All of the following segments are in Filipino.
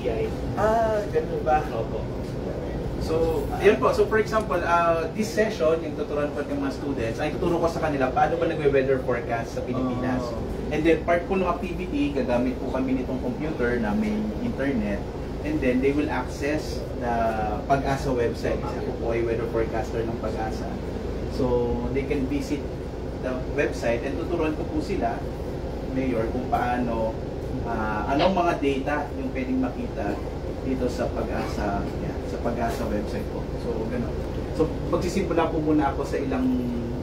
DTI. Ganun ba? Opo. So, ayan po. So, for example, this session, yung tuturuan ko ng mga students, ay tuturo ko sa kanila paano ba nagwe-weather forecast sa Pilipinas. And then, part po ng activity, gagamit po kami nitong computer na may internet. And then, they will access the Pag-asa website. Kasi ako po ay weather forecaster ng Pag-asa. So, they can visit the website and tuturuan ko po sila, Mayor, kung paano, anong mga data yung pwedeng makita dito sa Pag-asa, sa Pag-asa website po. So, gano'n. So, magsisimula po muna ako sa ilang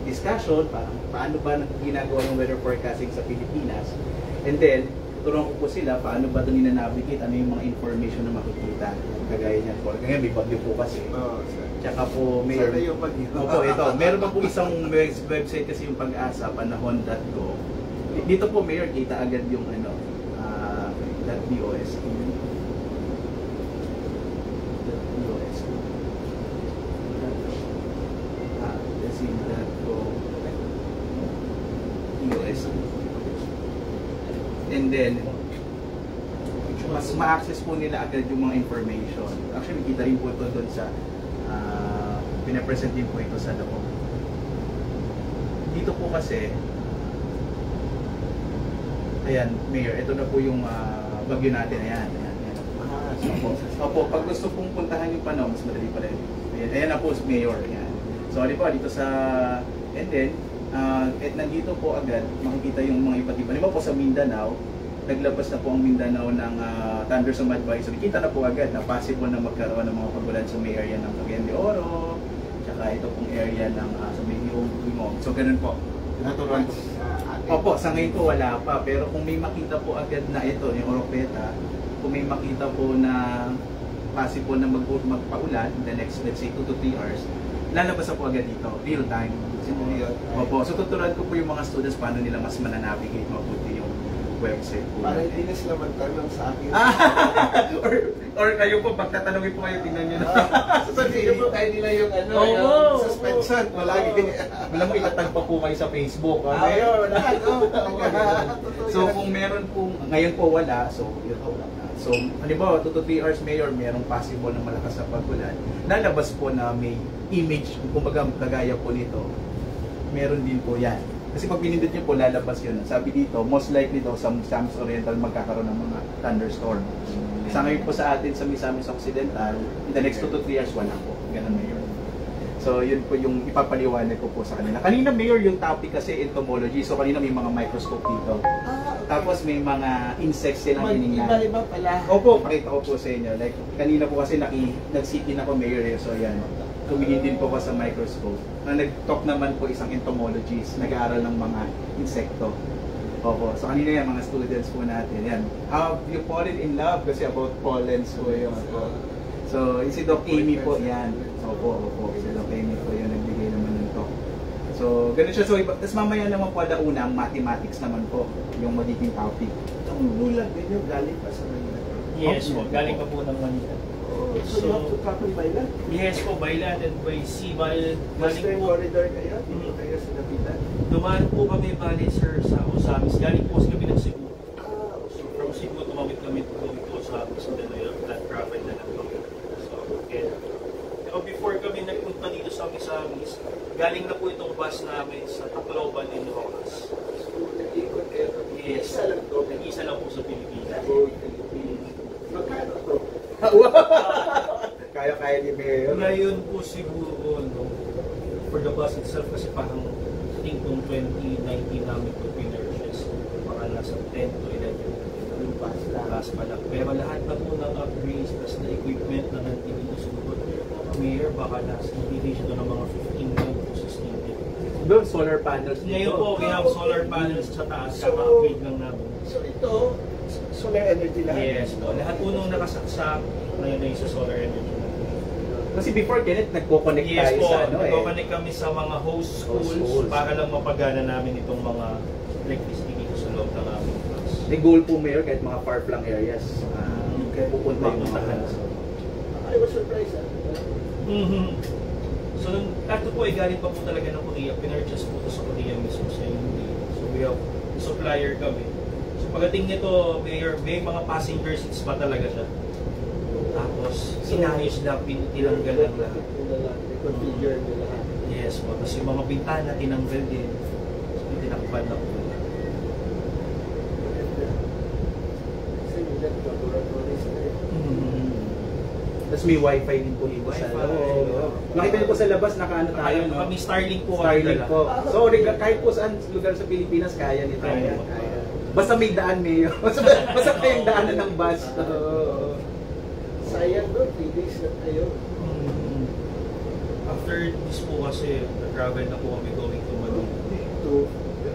discussion, parang paano ba ginagawa ng weather forecasting sa Pilipinas. And then, tuturuan ko po sila paano ba ito nina-navigate, ano yung mga information na makikita. Kagaya niyan po. Ngayon, may bagyo po kasi. Tsaka po, Sana yung bagyo. Opo, ito. Meron pa po isang website kasi yung Pag-asa, panahon.go. Dito po, Mayor, kita agad yung .bos. And then, mas ma-access po nila agad yung mga information. Actually, kita rin po ito doon sa pinapresent din po ito sa loob. Dito po kasi, ayan, Mayor, ito na po yung bagyo natin. Ayan. Opo, pag gusto pong puntahan yung panahon, mas madali pala yun. Ayan na po, Mayor. Ayan. So, di ba, dito sa, and then, nandito po agad, makikita yung mga iba't iba. Di ba po sa Mindanao, naglabas na po ang Mindanao ng thunderstorm advisory. Kita na po agad na possible na magkaroon ng mga pagulan sa may area ng Cagayan de Oro, tsaka ito pong area ng sa may Himong. So, ganun po. Naturuan po. Opo, sa ngayon po wala pa. Pero kung may makita po agad na ito, yung Oropeta, kung may makita po na possible na magpaulan in the next, let's say, 2 to 3 hours, lalabas na po agad dito, real time. Opo, so tuturuan ko po yung mga students paano nila mas mananavigate mabuti yung website po. Para hindi na sila magtanong sa akin. or kayo po, pagtatanungin po kayo, tingnan nyo na. Sasabihin po tayo nila yung suspension. Wala mo itatag pa po kayo sa Facebook. So kung meron po, ngayon po wala, so yun po lang. So, halimbawa, 2 to 3 hours, Mayor, merong possible na malakas na pagulan. Lalabas po na may image, kumbaga kagaya po nito, meron din po yan. Kasi pag pinindot nyo po, lalabas yun. Sabi dito, most likely daw sa Misamis Oriental magkakaroon ng mga thunderstorm. Sa ngayon po sa atin sa Misamis Occidental, in the next 2 to 3 hours, wala po. Ganun, Mayor. So, yun po yung ipapaliwanag ko po sa kanila. Kanina, Mayor, yung topic kasi entomology. So, kanina may mga microscope dito. Tapos may mga insects silang hiningnan. Iba-iba pala. Opo, pakita ko po sa inyo. Like, kanina po kasi nag-sit-in ako, Mayor. So, yan. Tumingin din po ko sa microscope. Nag-talk naman po isang entomologist, nag-aaral ng mga insekto. Opo. So, kanina yan, mga students po natin. Yan. Have you fallen in love? Kasi about pollens po yung So, si Doc Amy po, yan. Opo. Si Doc Amy po yung nagbigay naman ng talk. So, ganun siya. So, tapos mamaya naman po alauna, ang mathematics naman po, yung magiging topic. Itong bulag din yung galing pa sa Manila. Yes po, galing pa po ng Manila. So you have to travel by land? Yes po, by land and by sea. Western corridor kayo? Dito kayo sa Dapitan? Dumaan po kami, bali sir, sa Osamis. Galing po kami ng Cebu. So from Cebu, tumawid kami to Osamis. And then that travel na lang kami. So, again. Pero before kami nagpunta dito sa Osamis, galing na po itong bus namin sa Tacloban in Rojas. So, nag-ikot kayo? Yes. Isa lang to? Nag-isa lang po sa Pilipinas. Magkano to? Kaya ni Mayor. Ngayon po siguro, no, for the bus itself, kasi parang I think kung 2019 namin ito pinurchase, parang nasa 10 to 11 yung bus pa lang. Pero lahat na po ng upgrades, plus na equipment na nandito siguro, Mayor, baka nasa hindi siya doon ng mga 15 million to 16 million. Doon, solar panels. Ngayon po, we have solar panels sa taas, kaka-upgrade lang namin. So ito, solar energy lahat? Yes po, lahat po nung nakasaksak, ngayon ay sa solar energy. Kasi before, Kenneth, nagko-connect Yes tayo po, sa ano eh. nagko-connect kami sa mga host schools para lang mapagana namin itong mga electricity dito sa loob ng aming class. May goal po, Mayor, kahit mga far-flung areas, pupunta yung mga Mapuntahan. I was surprised. So, ito po ay galing pa po talaga ng Korea. Pinurchase po ito sa Korea mismo sa hindi. So, we have supplier kami. So, pagdating nito, Mayor, may mga passenger seats pa talaga siya. Tapos, inayos lang, tinanggal lang lahat. Configure nila. Yes po. Tapos yung mga bintana, tinanggal din. So, tinakpan na po. Kasi nila laboratories na eh. Tapos may wifi din po dito sa Wi-Fi, loob. oo. Nakita niyo po sa labas, nakaano tayo, no? Kami Starlink po. Starlink kami po. dala. So, kahit po saan lugar sa Pilipinas, kaya nito. Kaya. Basta may daan, Mayo. Basta kayong daanan ng bus. Sayang doon, 3 days na tayo. After this po kasi, nag-travel na po kami going to Manila. To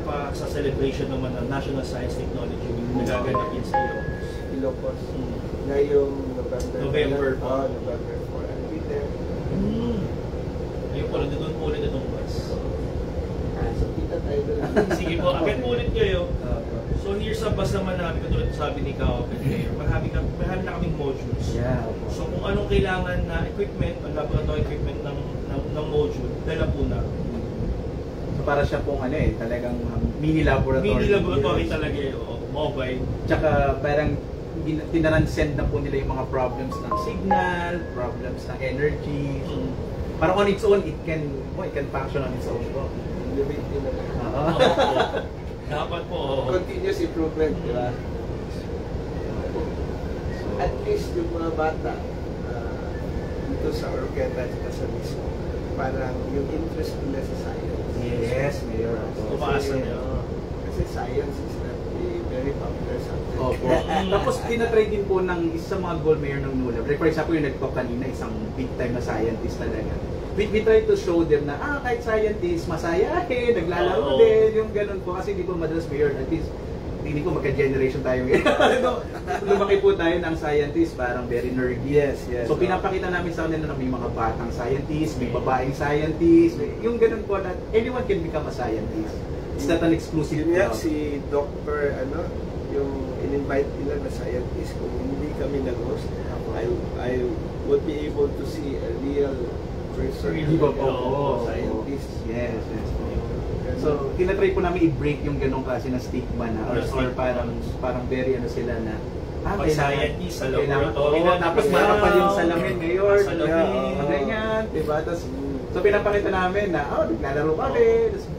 Pa sa celebration naman ng National Science Technology Week, nagaganapin sa Ilocos. Ilocos. Ngayong November po. November 4. I'll be there. Ayun po, doon po ulit itong bus. So, kita tayo doon. Sige po, agad po ulit kayo. So here sa bus naman namin, katulad sabi ni Kao, marami na kaming modules. Yeah. So kung anong kailangan na equipment, ang laboratory equipment ng module, dala po na. So, para siya pong talagang mini laboratory. Mini laboratory talaga mobile. Tsaka parang tinaransend na po nila yung mga problems ng signal, problems ng energy. So, parang on its own, it can function on its own po. Limit din na. Dapat po. Continuous improvement, di ba? At least yung mga bata dito sa Oroqueta at sa mismo, parang yung interest nila sa science. Yes, Mayor. Tumaas na yun. Kasi science is not a very popular subject. Opo. Tapos tinatry din po ng isa mga goal mayor ng NULAB. Like for example, yung nagpo kanina, isang big time na scientist talaga. We try to show them na kahit scientist, masayahin, naglalaro din, yung ganun po. Kasi hindi po madalas mayor, at least hindi ko magka-generation tayo ngayon. Lumaki po tayo ng scientist, parang very nerdy. Yes. So pinapakita namin sa kanila na may mga batang scientist, may babaeng scientist, yung ganun po na anyone can become a scientist. It's not an exclusive Yun nga, club. si Dr. Yung in-invite nila na scientist, kung hindi kami nag-host, I would be able to see a real person, Di ba po? scientist. Yes. So, tinatry po namin i-break yung ganong klase na stigma na or parang very sila na Pag scientist sa kailangan laboratory na tapos makapal yung salamin ngayon, Salamin. ganyan, diba? Tapos, so pinapakita namin na, naglalaro kami,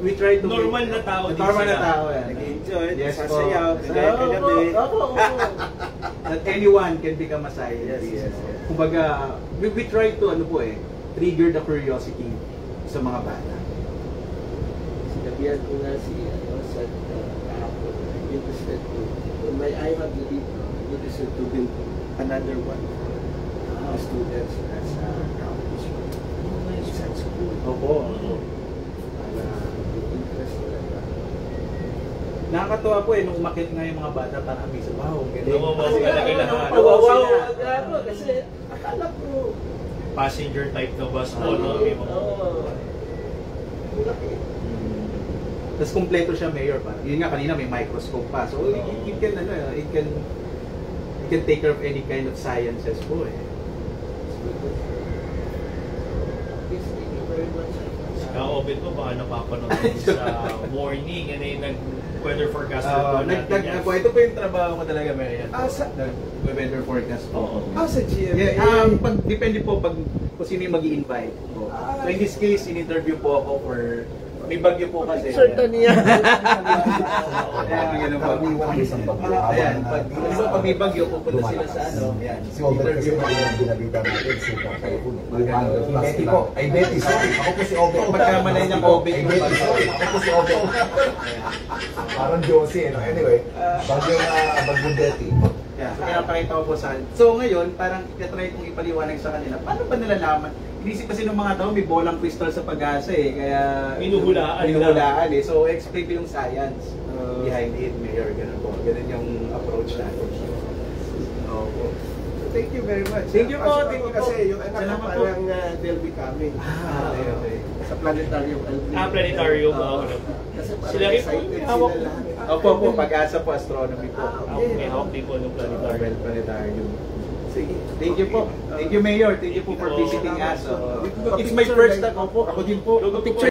we try to Normal na tao din normal na sila. tao yan. Nag-enjoy, Yes po. sasayaw, kagabi. Opo. That anyone can become a scientist. Yes. Kumbaga, we try to trigger the curiosity sa mga bata. Sinabihan ko nga sa kahapon, interested to, when I have the lead, interested to build another one for the students as a campus. It's at school. Opo. Para interest talaga. Nakakatuwa po nung umakit nga yung mga bata para amazed. Wow, galing. Nawawaw talaga lahat. Nawawaw ako kasi akala ko Passenger type na bus po. May mga laki. Tapos kumpleto siya, Mayor pa. Yun nga kanina may microscope pa. So it can take care of any kind of sciences po eh. Please, thank you very much. Ka-orbit po, baka napapanood din sa morning. Yan ay nag-weather forecaster po natin yan. Ito po yung trabaho ko talaga, Mayor. Sa Weather forecast po. sa GMA. Yeah, depende po kung sino yung mag-i-invite po. So in this case, in-interview po ako for may bagyo po kasi. Certain niya. Ayan, ganun po. Ayan, pag may bagyo, pupunta sila sa Yan. Si Obet kasi yung binabita natin, si Dr. Kun. Betty po. Ay, Betty, sorry. Ako po si Obet. Pagkamalay niyang Obet. Ay, Betty, sorry. Ako po si Obet. Parang Josie, Anyway, bagyong Betty. Yeah, so pinapakita ko po sa So ngayon, parang try kong ipaliwanag sa kanila, paano ba nalalaman? Inisip kasi ng mga tao, may bolang crystal sa pag-asa kaya Minuhulaan eh. So explain ko yung science behind it, Mayor, ganun po. Ganun yung approach natin. Thank you very much. Thank you po, thank you po. Kasi yung anak ko Salamat po. parang they'll be coming. Okay. Sa planetarium. Planetarium. Kasi parang Sila rin po, excited may sila hawak po. lahat. Opo, pag-asa po, astronomy po. May hawak din po ng planetarium. Planetarium. Sige. Thank you po. Thank you, Mayor. Thank you po for visiting us. It's my first time. Opo, ako din po.